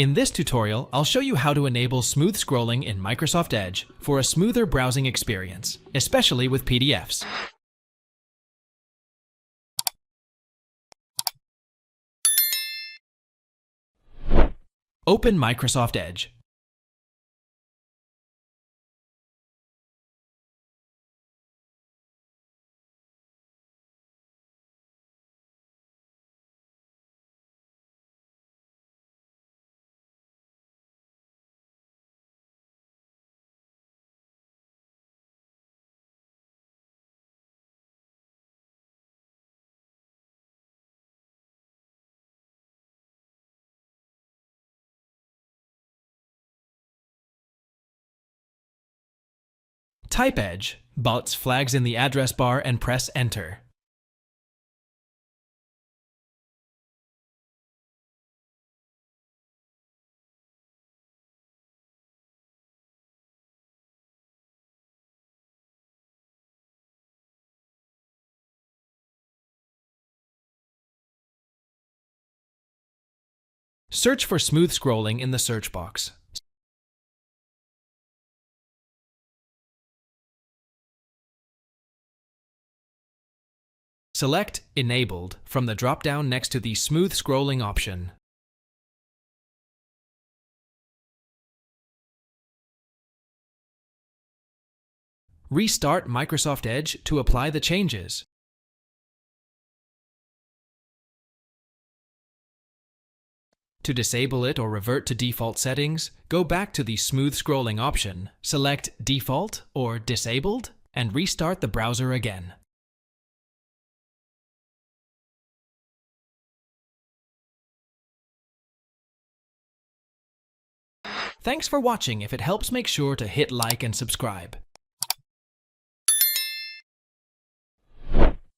In this tutorial, I'll show you how to enable smooth scrolling in Microsoft Edge for a smoother browsing experience, especially with PDFs. Open Microsoft Edge. Type Edge, bots flags in the address bar and press Enter. Search for smooth scrolling in the search box. Select Enabled from the drop-down next to the Smooth Scrolling option. Restart Microsoft Edge to apply the changes. To disable it or revert to default settings, go back to the Smooth Scrolling option, select Default or Disabled, and restart the browser again. Thanks for watching. If it helps, make sure to hit like and subscribe.